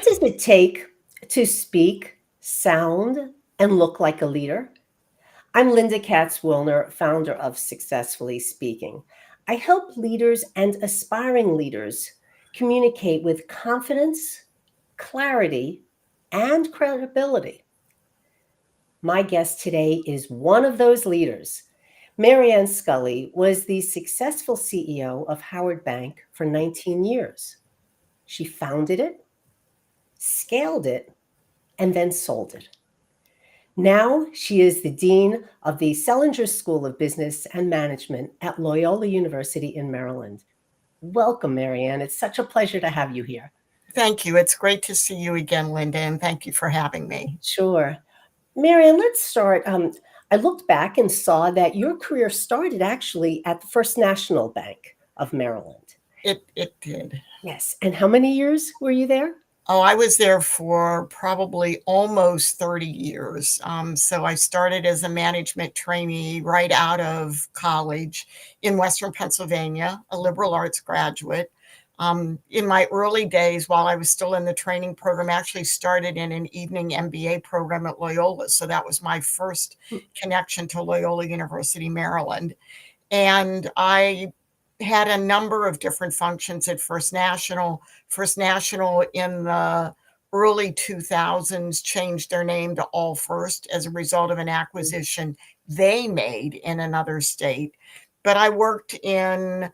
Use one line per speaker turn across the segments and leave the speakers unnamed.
does it take to speak, sound, and look like a leader? I'm Linda Katz-Wilner, founder of Successfully Speaking. I help leaders and aspiring leaders communicate with confidence, clarity, and credibility. My guest today is one of those leaders. Marianne Scully was the successful CEO of Howard Bank for 19 years. She founded it, scaled it, and then sold it. Now she is the Dean of the Selinger School of Business and Management at Loyola University in Maryland. Welcome, Marianne. It's such a pleasure to have you here.
Thank you. It's great to see you again, Linda, and thank you for having me.
Sure. Marianne, let's start. I looked back and saw that your career started actually at the First National Bank of Maryland.
It did.
Yes. And how many years were you there?
Oh, I was there for probably almost 30 years. So I started as a management trainee right out of college in Western Pennsylvania, a liberal arts graduate. In my early days, while I was still in the training program, I actually started in an evening MBA program at Loyola. So that was my first connection to Loyola University, Maryland. And I had a number of different functions at First National. First National in the early 2000s changed their name to All First as a result of an acquisition they made in another state. But I worked in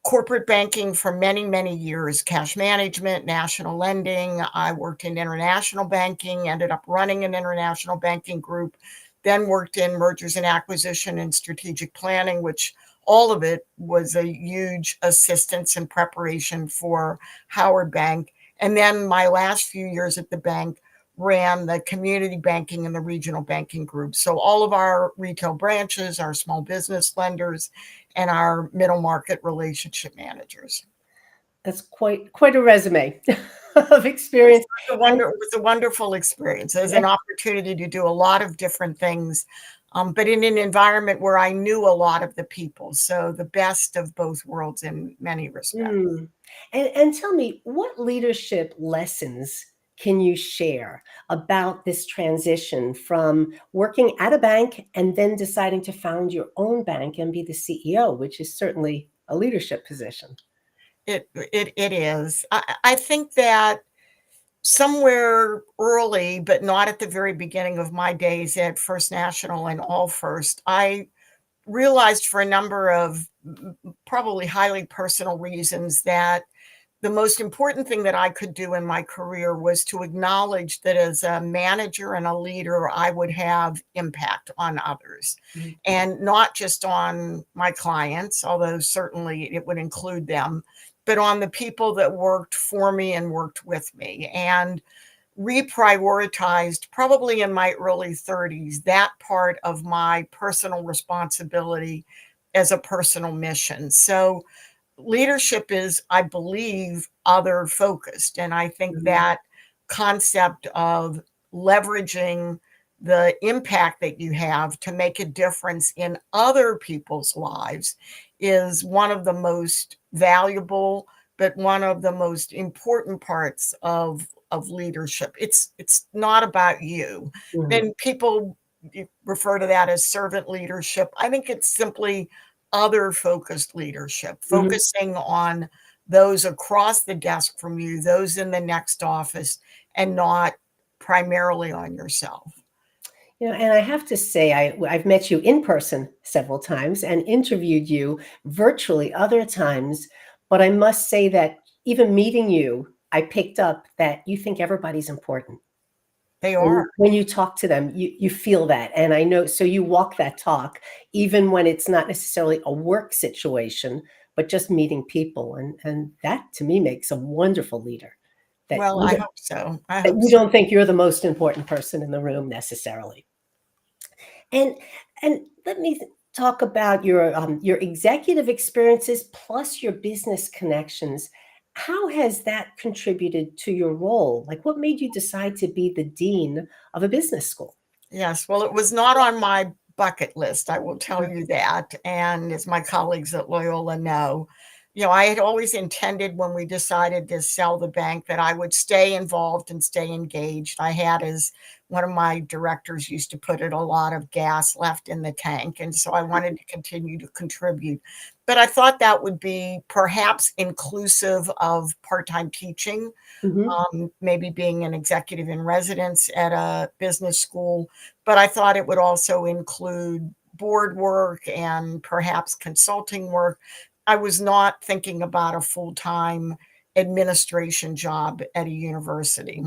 corporate banking for many, many years, cash management, national lending. I worked in international banking, ended up running an international banking group, then worked in mergers and acquisition and strategic planning, which all of it was a huge assistance and preparation for Howard Bank. And then my last few years at the bank ran the community banking and the regional banking group. So all of our retail branches, our small business lenders, and our middle market relationship managers.
That's quite a resume of experience.
It was a wonderful experience. It was an opportunity to do a lot of different things, but in an environment where I knew a lot of the people. So the best of both worlds in many respects.
And tell me, what leadership lessons can you share about this transition from working at a bank and then deciding to found your own bank and be the CEO, which is certainly a leadership position?
It is. I think that somewhere early, but not at the very beginning of my days at First National and All First, I realized for a number of probably highly personal reasons that the most important thing that I could do in my career was to acknowledge that as a manager and a leader, I would have impact on others, and not just on my clients, although certainly it would include them, but on the people that worked for me and worked with me. And reprioritized probably in my early 30s that part of my personal responsibility as a personal mission. So leadership is, I believe, other focused. And I think that concept of leveraging the impact that you have to make a difference in other people's lives is one of the most valuable, but one of the most important parts of leadership. It's not about you. Then people refer to that as servant leadership. I think it's simply other focused leadership, focusing on those across the desk from you, those in the next office, and not primarily on yourself.
And I have to say, I've met you in person several times and interviewed you virtually other times, but I must say that even meeting you, I picked up that you think everybody's important.
They are.
When you talk to them, you feel that. And I know, so you walk that talk, even when it's not necessarily a work situation, but just meeting people. And that to me makes a wonderful leader.
Well, I hope so.
That you don't think you're the most important person in the room necessarily. And let me talk about your executive experiences plus your business connections. How has that contributed to your role? Like, what made you decide to be the dean of a business school?
Yes, well, it was not on my bucket list, I will tell you that. And as my colleagues at Loyola know, I had always intended when we decided to sell the bank that I would stay involved and stay engaged. I had, as one of my directors used to put it, a lot of gas left in the tank. And so I wanted to continue to contribute. But I thought that would be perhaps inclusive of part time teaching,
Hmm.
maybe being an executive in residence at a business school. But I thought it would also include board work and perhaps consulting work. I was not thinking about a full time administration job at a university.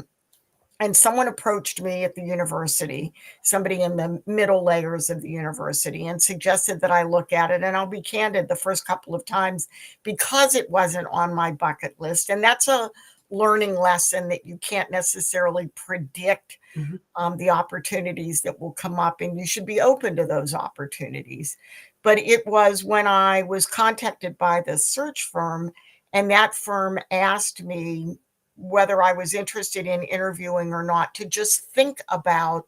And someone approached me at the university, somebody in the middle layers of the university, and suggested that I look at it. And I'll be candid, the first couple of times, because it wasn't on my bucket list. And that's a learning lesson that you can't necessarily predict
Hmm.
the opportunities that will come up, and you should be open to those opportunities. But it was when I was contacted by the search firm, and that firm asked me whether I was interested in interviewing or not, to just think about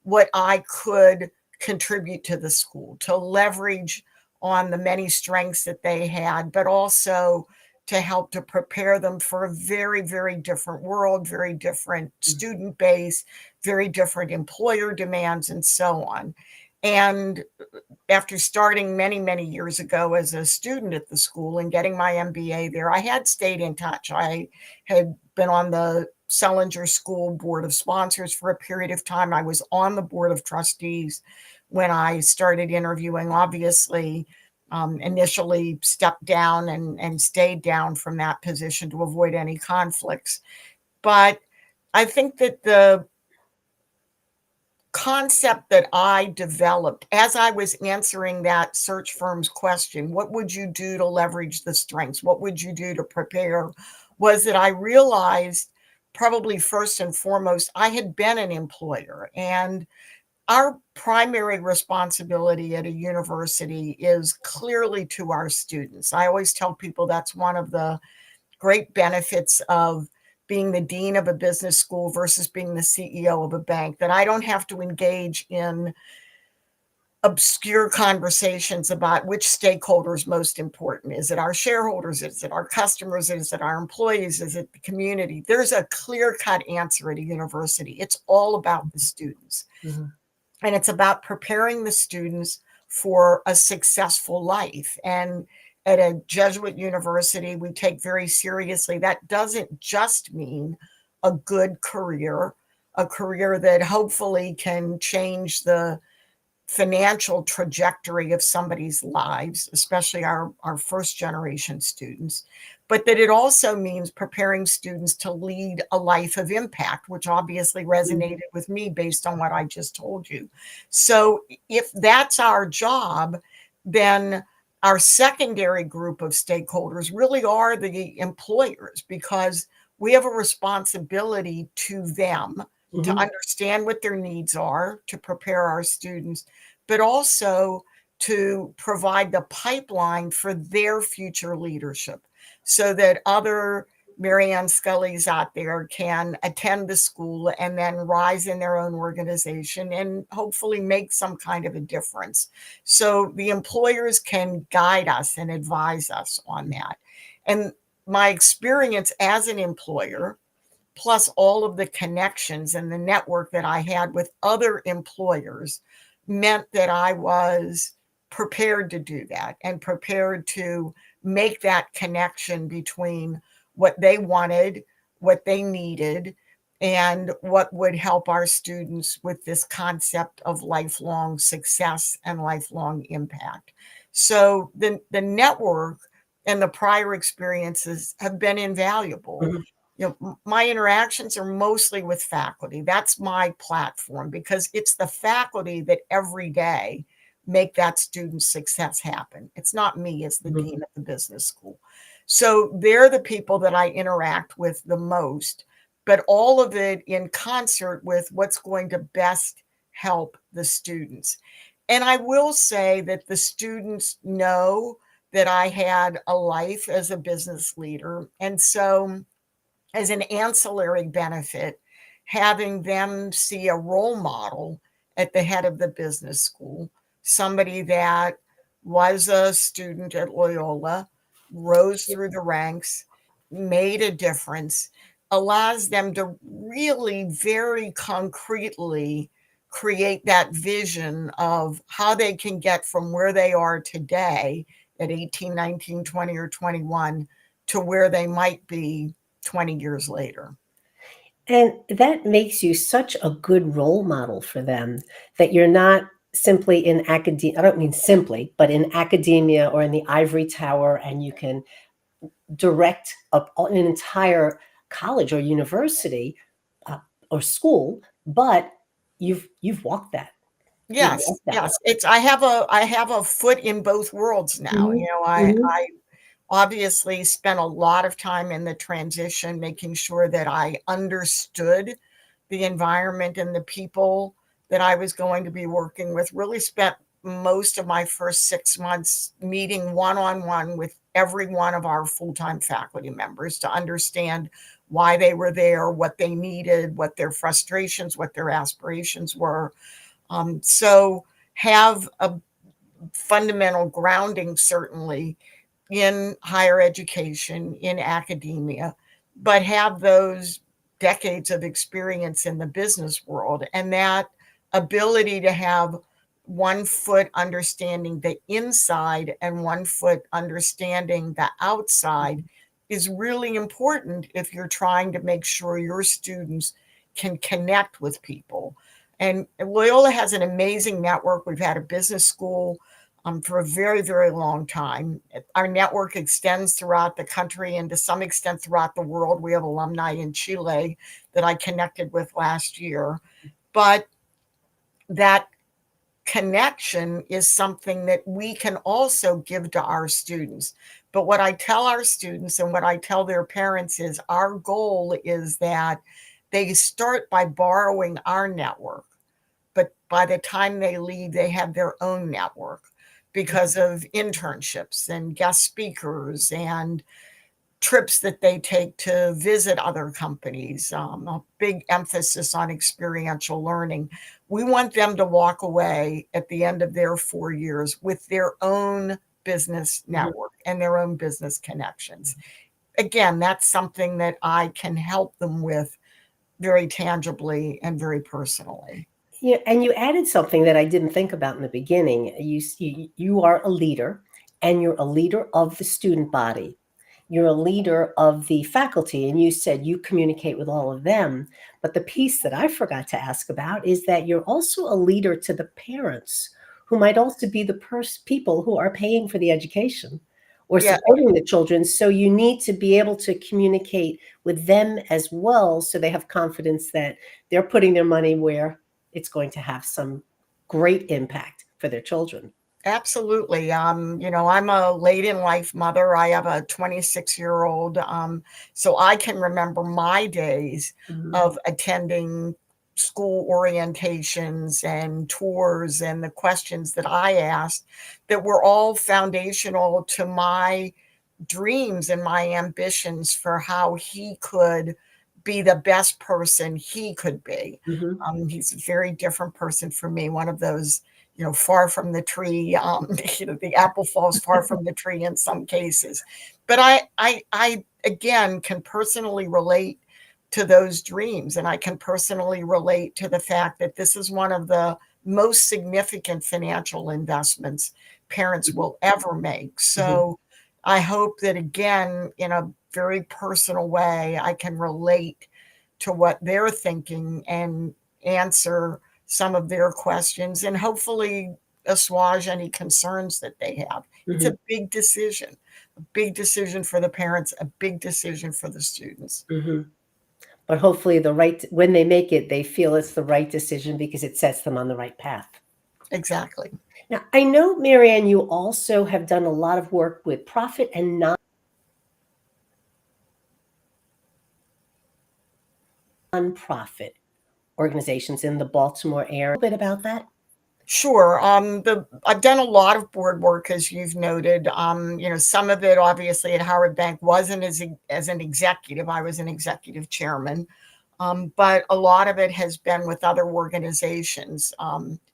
what I could contribute to the school, to leverage on the many strengths that they had, but also to help to prepare them for a very, very different world, very different student base, very different employer demands, and so on. And after starting many, many years ago as a student at the school and getting my MBA there, I had stayed in touch. I had been on the Sellinger School Board of Sponsors for a period of time. I was on the Board of Trustees when I started interviewing. Obviously, initially stepped down and stayed down from that position to avoid any conflicts. But I think that the concept that I developed as I was answering that search firm's question, what would you do to leverage the strengths? What would you do to prepare? Was that I realized, probably first and foremost, I had been an employer, and our primary responsibility at a university is clearly to our students. I always tell people that's one of the great benefits of being the dean of a business school versus being the CEO of a bank, that I don't have to engage in obscure conversations about which stakeholder is most important. Is it our shareholders? Is it our customers? Is it our employees? Is it the community? There's a clear-cut answer at a university. It's all about the students.
Hmm.
And it's about preparing the students for a successful life. And at a Jesuit university, we take very seriously that doesn't just mean a good career, a career that hopefully can change the financial trajectory of somebody's lives, especially our first generation students, but that it also means preparing students to lead a life of impact, which obviously resonated with me based on what I just told you. So if that's our job, then our secondary group of stakeholders really are the employers, because we have a responsibility to them to
Hmm.
understand what their needs are, to prepare our students, but also to provide the pipeline for their future leadership, so that other Marianne Scullys out there can attend the school and then rise in their own organization and hopefully make some kind of a difference. So the employers can guide us and advise us on that. And my experience as an employer, plus all of the connections and the network that I had with other employers, meant that I was prepared to do that and prepared to make that connection between what they wanted, what they needed, and what would help our students with this concept of lifelong success and lifelong impact. So the network and the prior experiences have been invaluable.
Hmm.
My interactions are mostly with faculty. That's my platform, because it's the faculty that every day make that student success happen. It's not me as the
Hmm.
dean of the business school. So they're the people that I interact with the most, but all of it in concert with what's going to best help the students. And I will say that the students know that I had a life as a business leader. And so, as an ancillary benefit, having them see a role model at the head of the business school, somebody that was a student at Loyola, rose through the ranks, made a difference, allows them to really very concretely create that vision of how they can get from where they are today at 18, 19, 20, or 21 to where they might be 20 years later.
And that makes you such a good role model for them, that you're not simply in academia. I don't mean simply, but in academia or in the ivory tower, and you can direct an entire college or university, uh, or school, but you've walked that. You've
Yes,
walked that
yes.
road.
It's I have a foot in both worlds now.
Mhm, mhm,
I obviously spent a lot of time in the transition making sure that I understood the environment and the people that I was going to be working with. Really spent most of my first 6 months meeting one on one with every one of our full time faculty members to understand why they were there, what they needed, what their frustrations, what their aspirations were. So, have a fundamental grounding, certainly, in higher education, in academia, but have those decades of experience in the business world. And that ability to have one foot understanding the inside and one foot understanding the outside is really important if you're trying to make sure your students can connect with people. And Loyola has an amazing network. We've had a business school for a very, very long time. Our network extends throughout the country and to some extent throughout the world. We have alumni in Chile that I connected with last year. But that connection is something that we can also give to our students. But what I tell our students and what I tell their parents is our goal is that they start by borrowing our network, but by the time they leave, they have their own network because of internships and guest speakers and trips that they take to visit other companies, a big emphasis on experiential learning. We want them to walk away at the end of their 4 years with their own business
mhm.
network and their own business connections. Again, that's something that I can help them with very tangibly and very personally.
Yeah, and you added something that I didn't think about in the beginning. You are a leader, and you're a leader of the student body. You're a leader of the faculty, and you said you communicate with all of them. But the piece that I forgot to ask about is that you're also a leader to the parents, who might also be the people who are paying for the education or
Yeah,
supporting the children. So you need to be able to communicate with them as well, so they have confidence that they're putting their money where it's going to have some great impact for their children.
absolutely. I'm a late in life mother. I have a 26-year-old. So I can remember my days
Mhm,
of attending school orientations and tours and the questions that I asked that were all foundational to my dreams and my ambitions for how he could be the best person he could be.
mhm,
He's a very different person from me, one of those, far from the tree. The apple falls far from the tree in some cases. But I again can personally relate to those dreams, and I can personally relate to the fact that this is one of the most significant financial investments parents will ever make.
mhm,
So I hope that, again, in a very personal way, I can relate to what they're thinking and answer some of their questions and hopefully assuage any concerns that they have. It's
mhm,
a big decision for the parents, a big decision for the students.
mhm. But hopefully when they make it, they feel it's the right decision because it sets them on the right path.
Exactly.
Now, I know, Marianne, you also have done a lot of work with profit and nonprofit organizations in the Baltimore area. A bit about that?
Sure. I've done a lot of board work, as you've noted. Some of it obviously at Howard Bank wasn't as an executive. I was an executive chairman. But a lot of it has been with other organizations.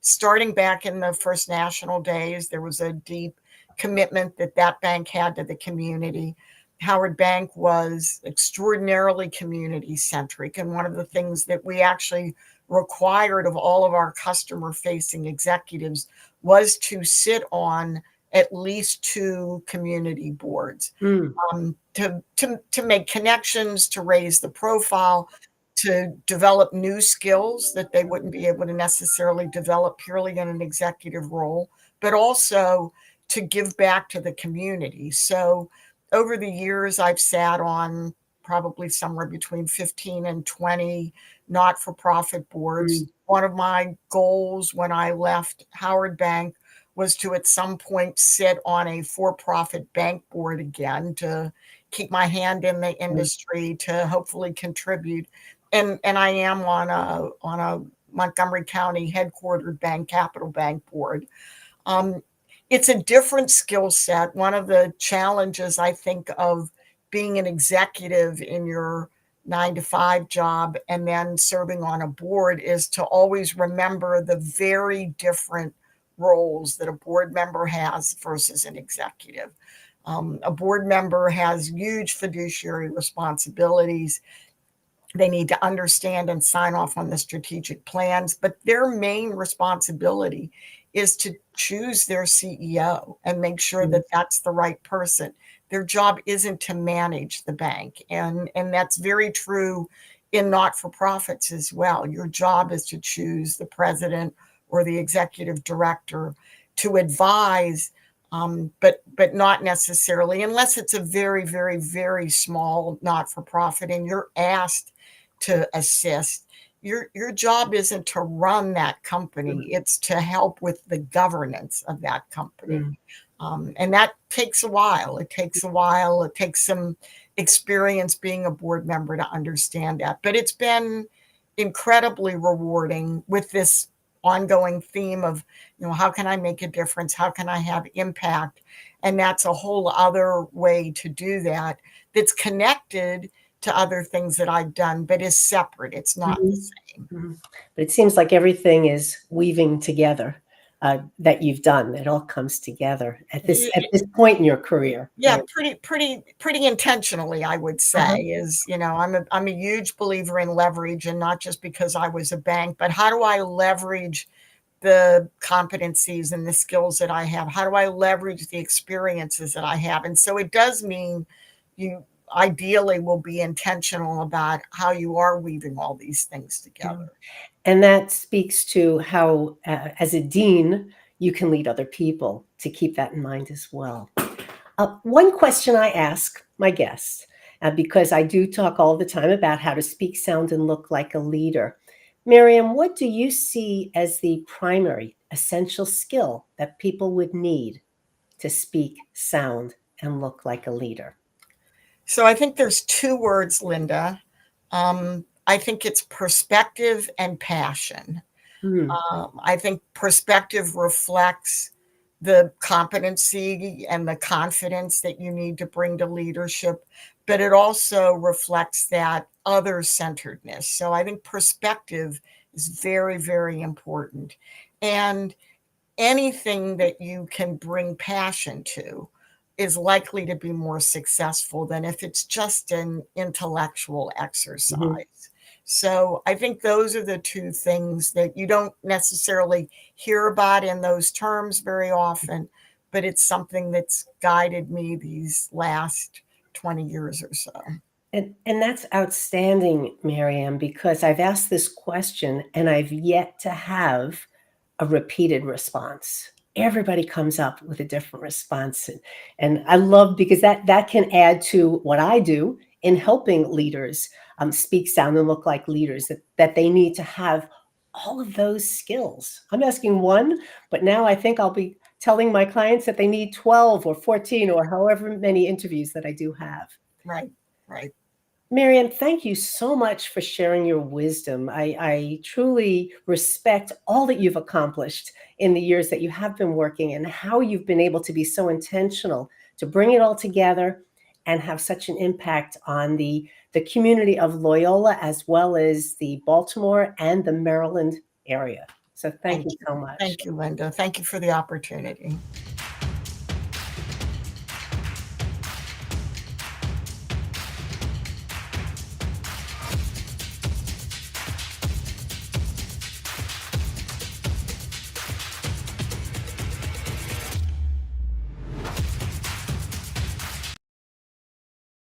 Starting back in the First National days, there was a deep commitment that that bank had to the community. Howard Bank was extraordinarily community centric. And one of the things that we actually required of all of our customer facing executives was to sit on at least two community boards,
Mm,
to make connections, to raise the profile, to develop new skills that they wouldn't be able to necessarily develop purely in an executive role, but also to give back to the community. So over the years, I've sat on probably somewhere between 15 and 20 not for profit boards.
mm,
One of my goals when I left Howard Bank was to at some point sit on a for profit bank board again, to keep my hand in the
mm,
industry, to hopefully contribute. And I am on a Montgomery County headquartered bank, Capital Bank board. Um, it's a different skill set. One of the challenges I think of being an executive in your 9 to 5 job and then serving on a board is to always remember the very different roles that a board member has versus an executive. A board member has huge fiduciary responsibilities. They need to understand and sign off on the strategic plans, but their main responsibility is to choose their CEO and make sure
mm,
that that's the right person. Their job isn't to manage the bank. And that's very true in not for profits as well. Your job is to choose the president or the executive director to advise, but not necessarily, unless it's a very, very, very small not for profit and you're asked to assist. Your job isn't to run that company,
mm,
it's to help with the governance of that company.
mm,
And that takes a while. It takes a while. It takes some experience being a board member to understand that. But it's been incredibly rewarding with this ongoing theme of, how can I make a difference? How can I have impact? And that's a whole other way to do that, that's connected to other things that I've done, but is separate. It's not the
mhm,
same.
mhm. But it seems like everything is weaving together, that you've done. It all comes together at this point in your career,
Yeah,
right?
pretty intentionally, I would say.
Uh-huh.
Is, I'm a huge believer in leverage, and not just because I was a bank, but how do I leverage the competencies and the skills that I have? How do I leverage the experiences that I have? And so it does mean you ideally will be intentional about how you are weaving all these things
Yeah.
together.
And that speaks to how, as a dean, you can lead other people to keep that in mind as well. One question I ask my guests, because I do talk all the time about how to speak, sound, and look like a leader. Miriam, what do you see as the primary essential skill that people would need to speak, sound, and look like a leader?
So I think there's two words, Linda. I think it's perspective and passion.
Hmm.
I think perspective reflects the competency and the confidence that you need to bring to leadership, but it also reflects that other centeredness. So I think perspective is very, very important. And anything that you can bring passion to is likely to be more successful than if it's just an intellectual
Mhm.
exercise. So I think those are the two things that you don't necessarily hear about in those terms very often, but it's something that's guided me these last 20 years or so.
And that's outstanding, Miriam, because I've asked this question and I've yet to have a repeated response. Everybody comes up with a different response. And I love, because that can add to what I do in helping leaders speak, sound, and look like leaders, that they need to have all of those skills. I'm asking one, but now I think I'll be telling my clients that they need 12 or 14 or however many interviews that I do have.
Right, right.
Marianne, thank you so much for sharing your wisdom. I truly respect all that you've accomplished in the years that you have been working, and how you've been able to be so intentional to bring it all together and have such an impact on the community of Loyola, as well as the Baltimore and the Maryland area. So thank
Thank
you
you.
so much.
Thank you, Linda. Thank you for the opportunity.